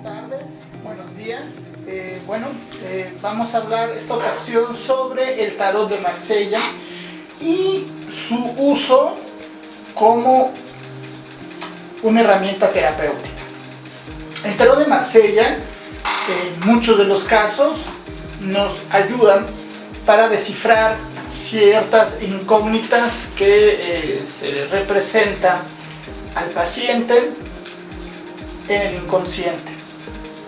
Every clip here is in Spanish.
buenas tardes, buenos días. Vamos a hablar esta ocasión sobre el tarot de Marsella y su uso como una herramienta terapéutica. El tarot de Marsella, en muchos de los casos, nos ayudan para descifrar ciertas incógnitas que se le representa al paciente en el inconsciente,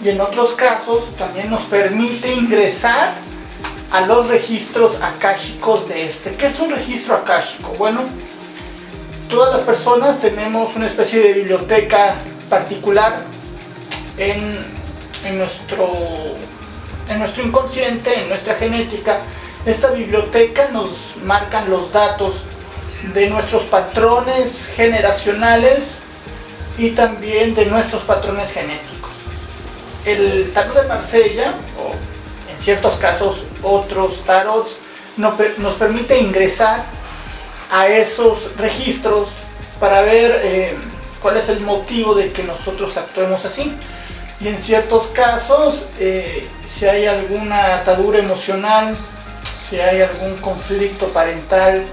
y en otros casos también nos permite ingresar a los registros akáshicos de este. ¿Qué es un registro akáshico? Bueno, todas las personas tenemos una especie de biblioteca particular en nuestro inconsciente, en nuestra genética. Esta biblioteca nos marcan los datos de nuestros patrones generacionales y también de nuestros patrones genéticos. El tarot de Marsella, o en ciertos casos otros tarots, nos permite ingresar a esos registros para ver cuál es el motivo de que nosotros actuemos así. Y en ciertos casos, si hay alguna atadura emocional, si hay algún conflicto parental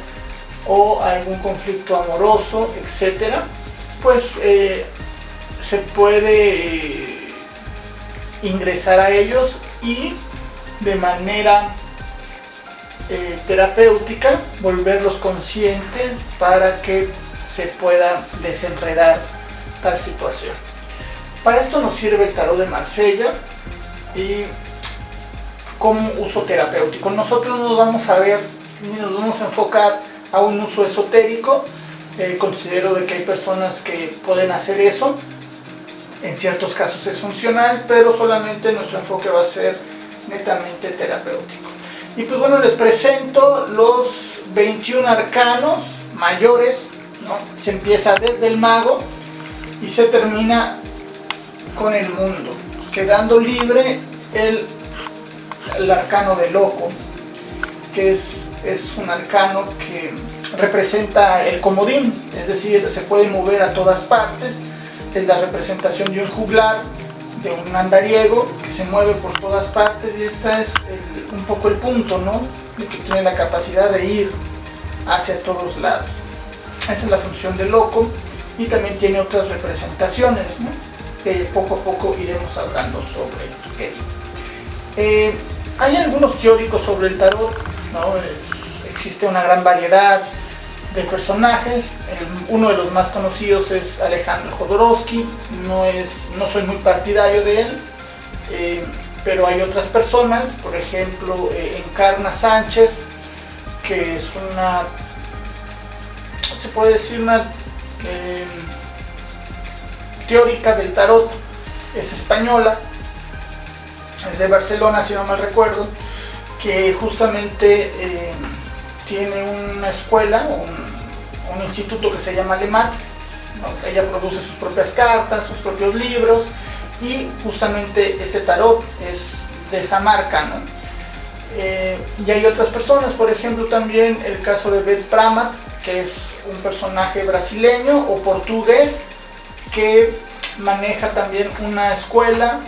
o algún conflicto amoroso, etcétera, pues se puede ingresar a ellos y de manera terapéutica volverlos conscientes para que se pueda desenredar tal situación. Para esto nos sirve el tarot de Marsella y como uso terapéutico. Nosotros nos vamos a enfocar a un uso esotérico. Considero de que hay personas que pueden hacer eso, en ciertos casos es funcional, pero solamente nuestro enfoque va a ser netamente terapéutico. Y pues bueno, les presento los 21 arcanos mayores, ¿no? Se empieza desde el mago y se termina con el mundo, quedando libre el arcano de loco, que es un arcano que representa el comodín, es decir, se puede mover a todas partes. Es la representación de un juglar, de un andariego que se mueve por todas partes, y esta es un poco el punto, ¿no? De que tiene la capacidad de ir hacia todos lados. Esa es la función del loco, y también tiene otras representaciones, ¿no? Que poco a poco iremos hablando sobre él. Hay algunos teóricos sobre el tarot, ¿no? Existe una gran variedad de personajes. Uno de los más conocidos es Alejandro Jodorowsky. No soy muy partidario de él, pero hay otras personas, por ejemplo Encarna Sánchez, que es se puede decir una teórica del tarot. Es española, es de Barcelona si no mal recuerdo, que justamente tiene una escuela, un instituto que se llama Lemat, ¿no? Ella produce sus propias cartas, sus propios libros, y justamente este tarot es de esa marca, ¿no? Y hay otras personas, por ejemplo también el caso de Beth Pramat, que es un personaje brasileño o portugués que maneja también una escuela,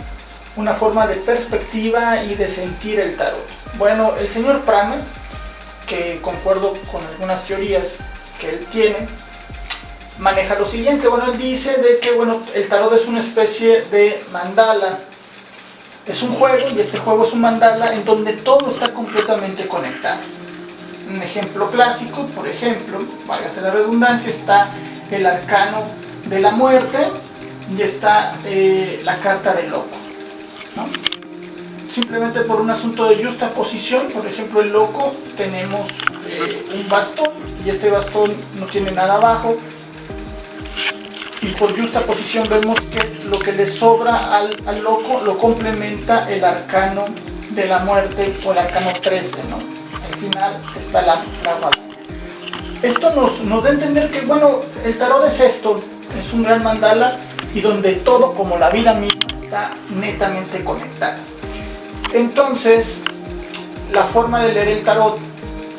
una forma de perspectiva y de sentir el tarot. Bueno, el señor Pramat, que concuerdo con algunas teorías que él tiene, maneja lo siguiente. Bueno, él dice de que el tarot es una especie de mandala. Es un juego, y este juego es un mandala en donde todo está completamente conectado. Un ejemplo clásico, por ejemplo, válgase la redundancia, está el arcano de la muerte y está la carta del loco, ¿no? Simplemente por un asunto de justaposición. Por ejemplo, el loco, tenemos un bastón, y este bastón no tiene nada abajo, y por justaposición vemos que lo que le sobra al loco lo complementa el arcano de la muerte, o el arcano 13, ¿no? Al final está la guadaña. Esto nos da a entender que el tarot es esto, es un gran mandala, y donde todo, como la vida misma, está netamente conectado. Entonces, la forma de leer el tarot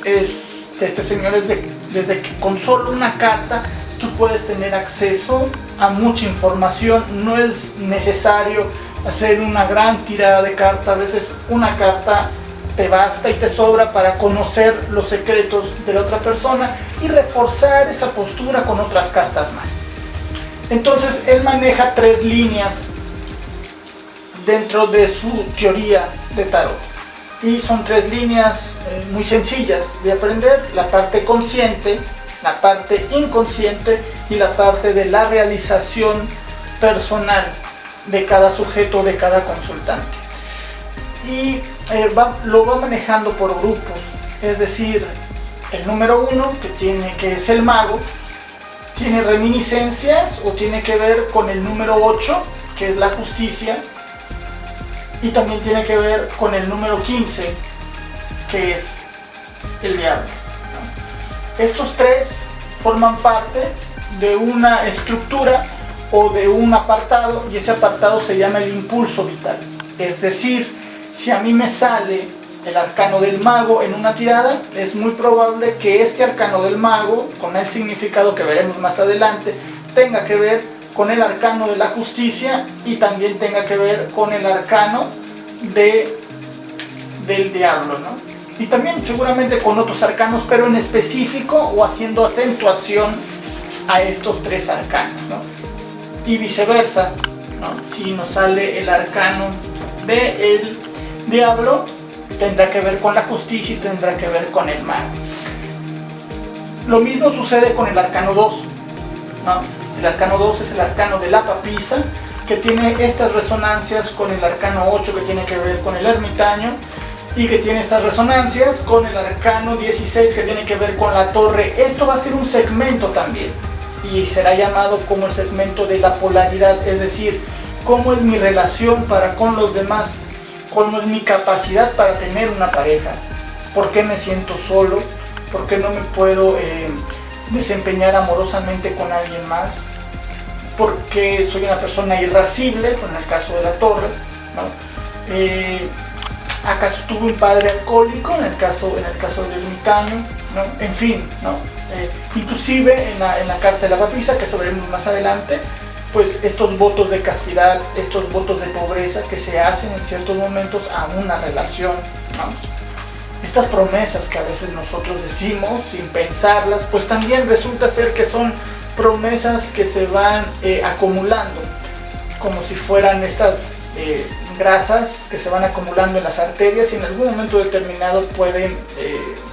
es, este señor, es desde que con solo una carta tú puedes tener acceso a mucha información. No es necesario hacer una gran tirada de cartas. A veces una carta te basta y te sobra para conocer los secretos de la otra persona y reforzar esa postura con otras cartas más. Entonces él maneja 3 líneas dentro de su teoría de tarot, y son 3 líneas muy sencillas de aprender: la parte consciente, la parte inconsciente y la parte de la realización personal de cada sujeto, de cada consultante. Y lo va manejando por grupos, es decir, el número 1, que es el mago, tiene reminiscencias o tiene que ver con el número 8, que es la justicia, y también tiene que ver con el número 15, que es el diablo, ¿no? Estos 3 forman parte de una estructura o de un apartado, y ese apartado se llama el impulso vital. Es decir, si a mí me sale el arcano del mago en una tirada, es muy probable que este arcano del mago, con el significado que veremos más adelante, tenga que ver con el arcano de la justicia y también tenga que ver con el arcano del diablo, ¿no? Y también seguramente con otros arcanos, pero en específico o haciendo acentuación a estos 3 arcanos, ¿no? Y viceversa, ¿no? Si nos sale el arcano del diablo, tendrá que ver con la justicia y tendrá que ver con el mago. Lo mismo sucede con el arcano 2, ¿no? El arcano 2 es el arcano de la papisa, que tiene estas resonancias con el arcano 8, que tiene que ver con el ermitaño, y que tiene estas resonancias con el arcano 16, que tiene que ver con la torre. Esto va a ser un segmento también, y será llamado como el segmento de la polaridad, es decir, cómo es mi relación para con los demás, cómo es mi capacidad para tener una pareja, por qué me siento solo, por qué no me puedo desempeñar amorosamente con alguien más, por qué soy una persona irascible, en el caso de la torre, ¿no? ¿Acaso tuve un padre alcohólico? En el caso del ermitaño, ¿no? En fin, ¿no? Inclusive en la carta de la papisa, que eso veremos más adelante, pues estos votos de castidad, estos votos de pobreza que se hacen en ciertos momentos a una relación, ¿no? Estas promesas que a veces nosotros decimos sin pensarlas, pues también resulta ser que son promesas que se van acumulando, como si fueran estas grasas que se van acumulando en las arterias, y en algún momento determinado pueden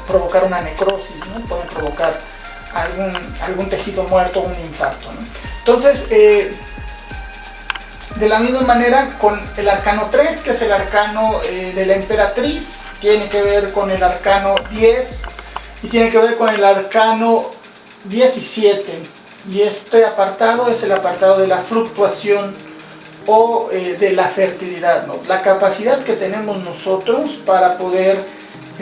provocar una necrosis, ¿no? Pueden provocar algún tejido muerto o un infarto, ¿no? Entonces, de la misma manera con el arcano 3, que es el arcano de la emperatriz, tiene que ver con el arcano 10 y tiene que ver con el arcano 17, y este apartado es el apartado de la fluctuación o de la fertilidad, ¿no? La capacidad que tenemos nosotros para poder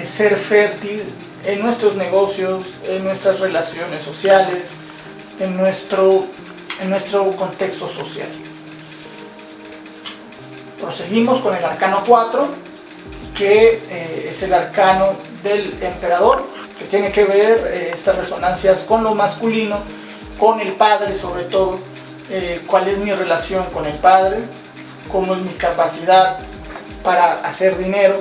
ser fértil en nuestros negocios, en nuestras relaciones sociales, en nuestro contexto social. Proseguimos con el arcano 4, que es el arcano del emperador, que tiene que ver estas resonancias con lo masculino, con el padre sobre todo. Cuál es mi relación con el padre, cómo es mi capacidad para hacer dinero,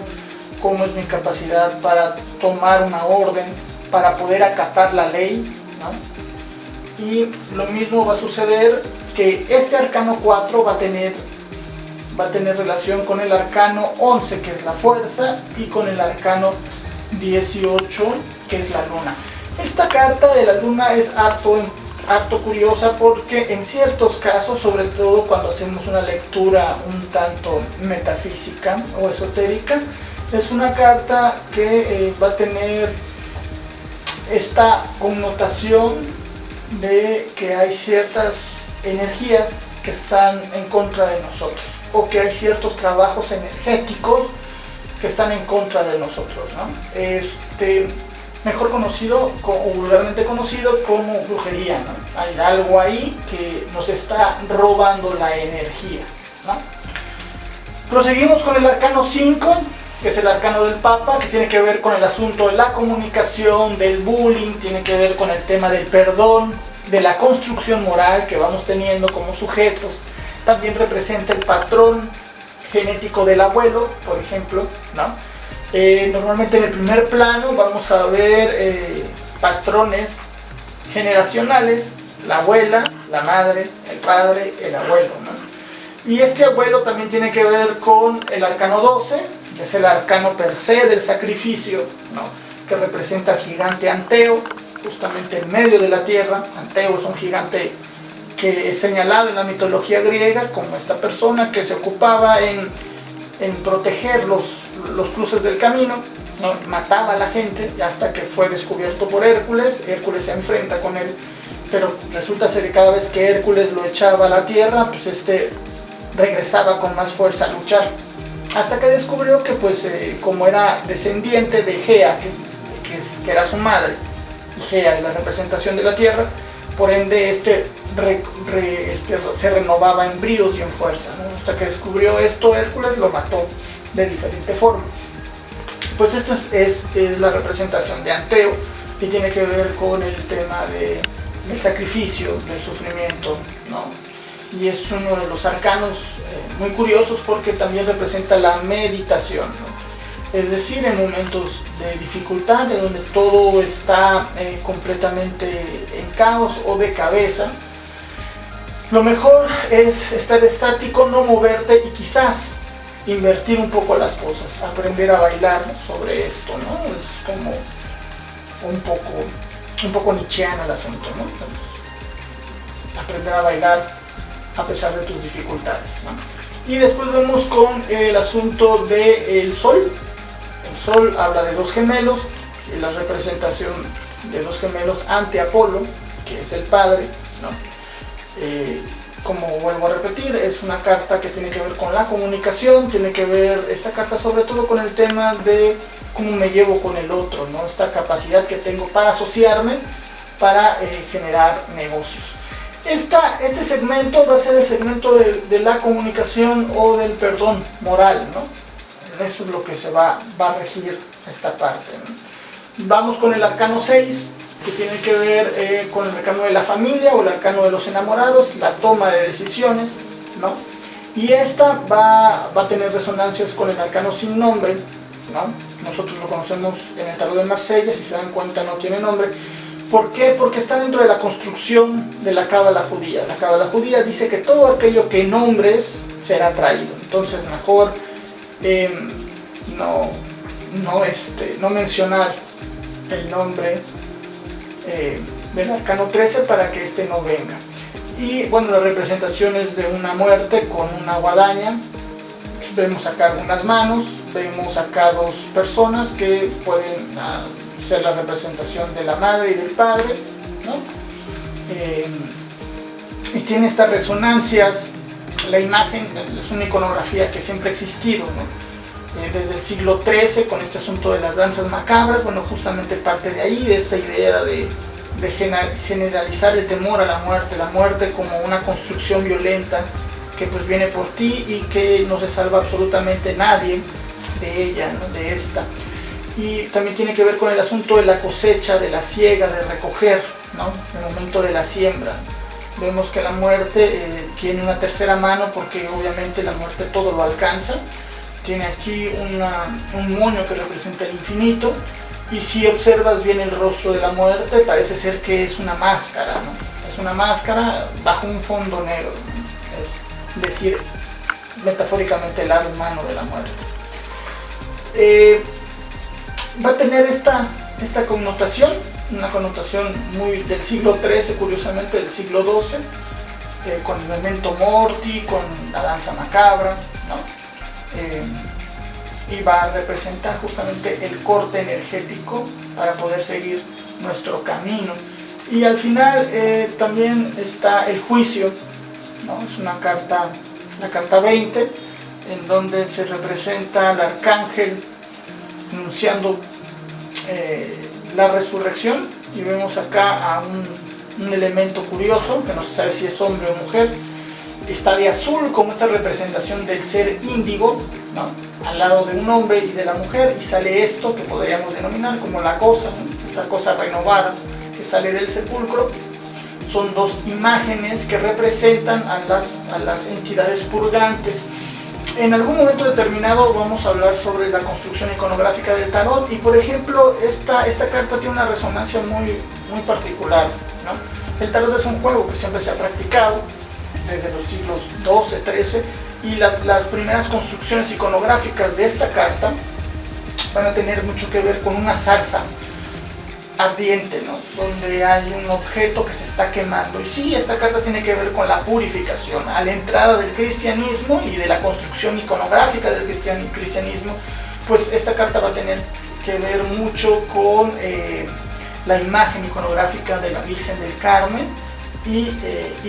cómo es mi capacidad para tomar una orden, para poder acatar la ley, ¿no? Y lo mismo va a suceder, que este arcano 4 va a tener relación con el arcano 11, que es la fuerza, y con el arcano 18, que es la luna. Esta carta de la luna es harto curiosa, porque en ciertos casos, sobre todo cuando hacemos una lectura un tanto metafísica o esotérica, es una carta que va a tener esta connotación de que hay ciertas energías que están en contra de nosotros, o que hay ciertos trabajos energéticos que están en contra de nosotros, ¿no? Mejor conocido o vulgarmente conocido como brujería, ¿no? Hay algo ahí que nos está robando la energía, ¿no? Proseguimos con el arcano 5, que es el arcano del Papa, que tiene que ver con el asunto de la comunicación, del bullying, tiene que ver con el tema del perdón, de la construcción moral que vamos teniendo como sujetos. También representa el patrón genético del abuelo, por ejemplo, ¿no? Normalmente en el primer plano vamos a ver patrones generacionales: la abuela, la madre, el padre, el abuelo, ¿no? Y este abuelo también tiene que ver con el arcano 12, que es el arcano per se del sacrificio, ¿no? Que representa al gigante Anteo, justamente en medio de la tierra. Anteo es un gigante que es señalado en la mitología griega como esta persona que se ocupaba en proteger los cruces del camino, ¿no? Mataba a la gente hasta que fue descubierto por Hércules. Hércules se enfrenta con él, pero resulta ser que cada vez que Hércules lo echaba a la tierra, pues regresaba con más fuerza a luchar, hasta que descubrió que pues como era descendiente de Gea, que era su madre, y Gea es la representación de la tierra, por ende se renovaba en bríos y en fuerza, ¿no? Hasta que descubrió esto, Hércules lo mató de diferente forma. Pues esta es la representación de Anteo, y tiene que ver con el tema del sacrificio, del sufrimiento, ¿no? Y es uno de los arcanos muy curiosos porque también representa la meditación, ¿no? Es decir, en momentos de dificultad, en donde todo está completamente en caos o de cabeza, lo mejor es estar estático, no moverte y quizás invertir un poco las cosas, aprender a bailar sobre esto, ¿no? Es como un poco nietzscheano el asunto, ¿no? Entonces, aprender a bailar a pesar de tus dificultades, ¿no? Y después vemos con el asunto del sol. El sol habla de dos gemelos, y la representación de dos gemelos ante Apolo, que es el padre, ¿no? Como vuelvo a repetir, es una carta que tiene que ver con la comunicación, tiene que ver esta carta sobre todo con el tema de cómo me llevo con el otro, ¿no? Esta capacidad que tengo para asociarme, para generar negocios. Este segmento va a ser el segmento de la comunicación o del perdón moral, ¿no? Eso es lo que se va a regir esta parte, ¿no? Vamos con el arcano 6, que tiene que ver con el arcano de la familia o el arcano de los enamorados, la toma de decisiones, ¿no? Y esta va a tener resonancias con el arcano sin nombre, ¿no? Nosotros lo conocemos en el tarot de Marsella, si se dan cuenta no tiene nombre. ¿Por qué? Porque está dentro de la construcción de la cábala judía. La cábala judía dice que todo aquello que nombres será traído. Entonces mejor no mencionar el nombre del arcano 13 para que no venga. Y bueno, las representaciones de una muerte con una guadaña. Vemos acá algunas manos, vemos acá dos personas que pueden ser la representación de la madre y del padre, ¿no? Y tiene estas resonancias. La imagen es una iconografía que siempre ha existido, ¿no? Desde el siglo XIII, con este asunto de las danzas macabras. Bueno, justamente parte de ahí, de esta idea de generalizar el temor a la muerte como una construcción violenta que pues viene por ti y que no se salva absolutamente nadie de ella, ¿no? De esta. Y también tiene que ver con el asunto de la cosecha, de la siega, de recoger, ¿no? El momento de la siembra. Vemos que la muerte tiene una tercera mano, porque obviamente la muerte todo lo alcanza. Tiene aquí un moño que representa el infinito, y si observas bien el rostro de la muerte, parece ser que es una máscara, ¿no? Es una máscara bajo un fondo negro, ¿no? Es decir, metafóricamente el lado humano de la muerte. Va a tener esta connotación, una connotación muy del siglo XIII, curiosamente del siglo XII, con el memento morti, con la danza macabra, ¿no? Y va a representar justamente el corte energético para poder seguir nuestro camino. Y al final también está el juicio, ¿no? Es una carta, la carta 20, en donde se representa al arcángel anunciando la resurrección, y vemos acá a un elemento curioso que no se sabe si es hombre o mujer. Está de azul como esta representación del ser índigo, ¿no? Al lado de un hombre y de la mujer, y sale esto que podríamos denominar como la cosa, ¿no? Esta cosa renovada que sale del sepulcro. Son dos imágenes que representan a las entidades purgantes. En algún momento determinado vamos a hablar sobre la construcción iconográfica del tarot, y por ejemplo esta carta tiene una resonancia muy particular, ¿no? El tarot es un juego que siempre se ha practicado desde los siglos XII, XIII, y las primeras construcciones iconográficas de esta carta van a tener mucho que ver con una zarza ardiente, ¿no? Donde hay un objeto que se está quemando. Y sí, esta carta tiene que ver con la purificación. A la entrada del cristianismo y de la construcción iconográfica del cristianismo, pues esta carta va a tener que ver mucho con la imagen iconográfica de la Virgen del Carmen y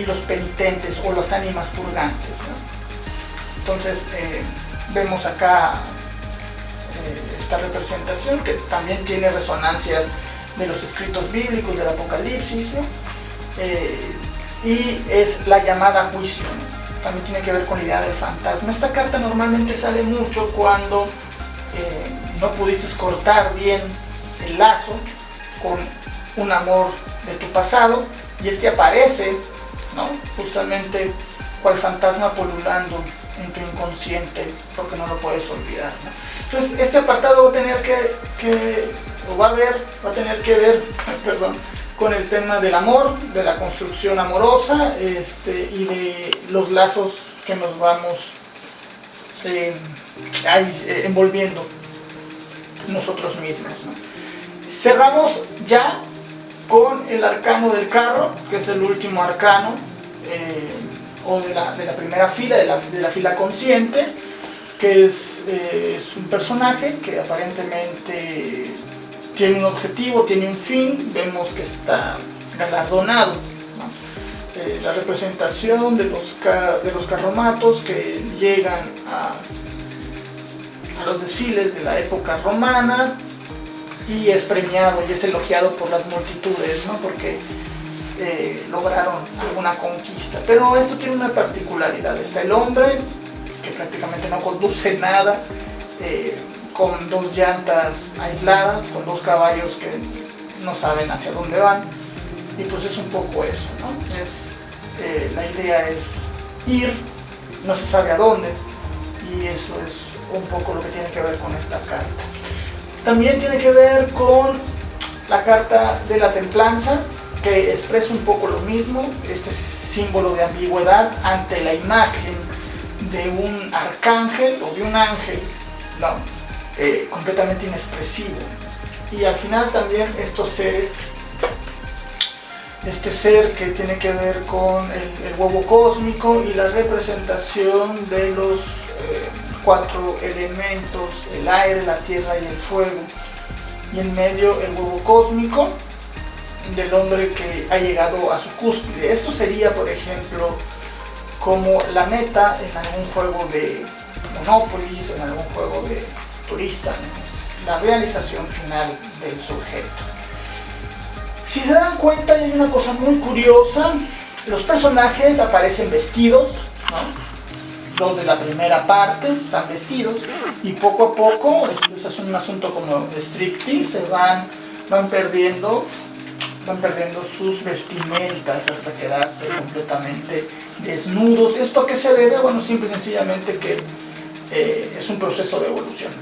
los penitentes o las ánimas purgantes, ¿no? Entonces vemos acá esta representación que también tiene resonancias de los escritos bíblicos del Apocalipsis, ¿no? Y es la llamada a juicio, ¿no? También tiene que ver con la idea del fantasma. Esta carta normalmente sale mucho cuando no pudiste cortar bien el lazo con un amor de tu pasado y este aparece, ¿no? Justamente cual fantasma polulando en tu inconsciente porque no lo puedes olvidar, ¿no? Entonces este apartado va a tener va a tener que ver con el tema del amor, de la construcción amorosa, y de los lazos que nos vamos envolviendo nosotros mismos, ¿no? Cerramos ya con el arcano del carro, que es el último arcano, o de la primera fila, de la fila consciente, que es un personaje que aparentemente tiene un objetivo, tiene un fin. Vemos que está galardonado, ¿no? La representación de los carromatos que llegan a los desfiles de la época romana, y es premiado y es elogiado por las multitudes, ¿no? Porque lograron alguna conquista. Pero esto tiene una particularidad: está el hombre que prácticamente no conduce nada, con dos llantas aisladas, con dos caballos que no saben hacia dónde van, y pues es un poco eso, ¿no? La idea es ir, no se sabe a dónde, y eso es un poco lo que tiene que ver con esta carta. También tiene que ver con la carta de la templanza, que expresa un poco lo mismo, este símbolo de ambigüedad ante la imagen de un arcángel o de un ángel, ¿no? Completamente inexpresivo. Y al final también estos seres, este ser que tiene que ver con el huevo cósmico y la representación de los 4 elementos: el aire, la tierra y el fuego, y en medio el huevo cósmico del hombre que ha llegado a su cúspide. Esto sería, por ejemplo, como la meta en algún juego de Monopoly, en algún juego de turista, ¿no? La realización final del sujeto. Si se dan cuenta, hay una cosa muy curiosa: los personajes aparecen vestidos, ¿no? Los de la primera parte están vestidos, y poco a poco, esto es un asunto como de striptease, van perdiendo sus vestimentas hasta quedarse completamente desnudos. ¿Esto a qué se debe? Bueno, simple y sencillamente que es un proceso de evolución,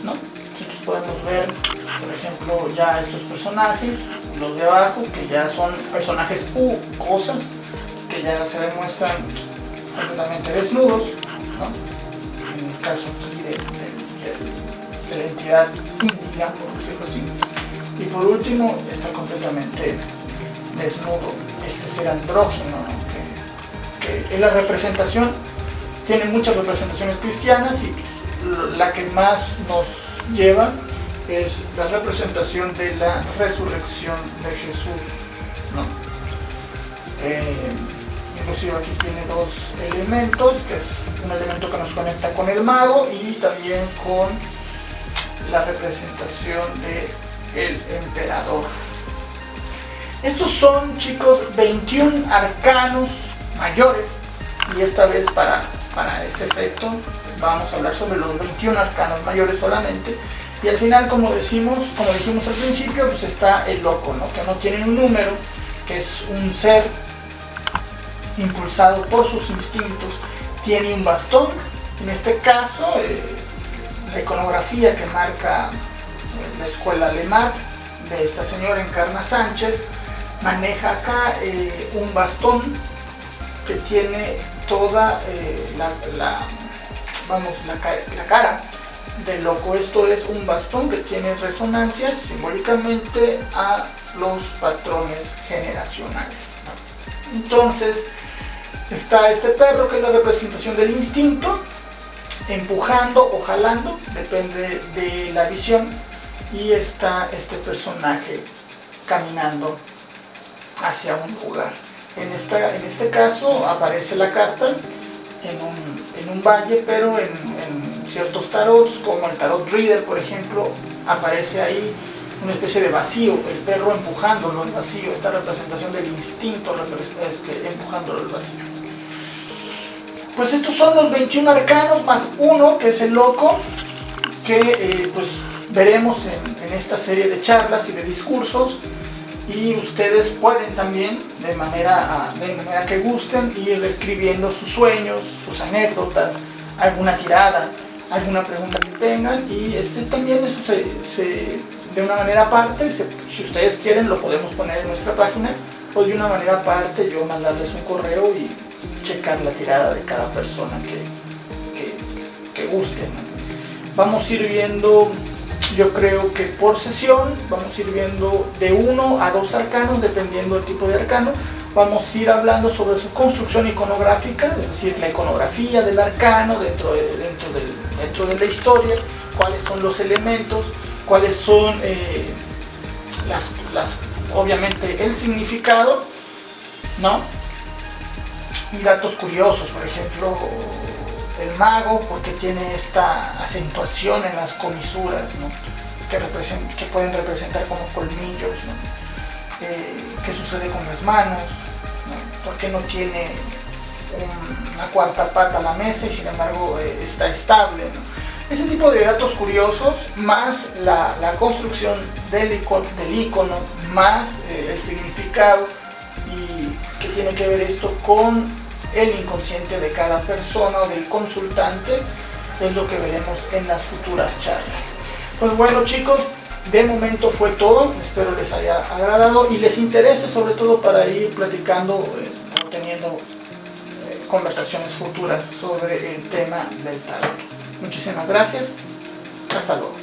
¿no? Nosotros podemos ver, por ejemplo, ya estos personajes, los de abajo, que ya son personajes u cosas que ya se demuestran completamente desnudos, ¿no? En el caso aquí de la entidad índiga, por decirlo así. Y por último, está completamente desnudo este ser andrógino, ¿no? que es la representación. Tiene muchas representaciones cristianas, y la que más nos lleva es la representación de la resurrección de Jesús, ¿no? Inclusive aquí tiene 2 elementos, que es un elemento que nos conecta con el mago y también con la representación del emperador. Estos son, chicos, 21 arcanos mayores, y esta vez para este efecto vamos a hablar sobre los 21 arcanos mayores solamente. Y al final, como dijimos al principio, pues está el loco, ¿no? Que no tiene un número, que es un ser impulsado por sus instintos tiene un bastón. En este caso, la iconografía que marca la escuela Lemart de esta señora Encarna Sánchez maneja acá un bastón que tiene toda la cara del loco. Esto es un bastón que tiene resonancias simbólicamente a los patrones generacionales. Entonces está este perro, que es la representación del instinto, empujando o jalando, depende de la visión, y está este personaje caminando hacia un lugar. En este caso aparece la carta en un valle, pero en ciertos tarots, como el tarot Reader, por ejemplo, aparece ahí una especie de vacío, el perro empujándolo al vacío, esta representación del instinto empujándolo al vacío. Pues estos son los 21 arcanos más uno, que es el loco, que pues veremos en esta serie de charlas y de discursos. Y ustedes pueden también, de manera que gusten, ir escribiendo sus sueños, sus anécdotas, alguna tirada, alguna pregunta que tengan, y también eso de una manera aparte, si ustedes quieren, lo podemos poner en nuestra página, o de una manera aparte yo mandarles un correo y checar la tirada de cada persona que gusten, ¿no? Vamos a ir viendo, yo creo que por sesión, vamos a ir viendo de 1 a 2 arcanos, dependiendo del tipo de arcano. Vamos a ir hablando sobre su construcción iconográfica, es decir, la iconografía del arcano dentro de la historia, cuáles son los elementos, cuáles son obviamente el significado, ¿no? Y datos curiosos, por ejemplo, el mago, porque tiene esta acentuación en las comisuras, ¿no? que pueden representar como colmillos, ¿no? ¿Qué sucede con las manos? ¿No? ¿Por qué no tiene una cuarta pata a la mesa y sin embargo está estable, ¿no? Ese tipo de datos curiosos, más la construcción del icono, más el significado, y que tiene que ver esto con el inconsciente de cada persona o del consultante, es lo que veremos en las futuras charlas. Pues bueno, chicos, de momento fue todo, espero les haya agradado y les interese, sobre todo para ir platicando o teniendo conversaciones futuras sobre el tema del tarot. Muchísimas gracias, hasta luego.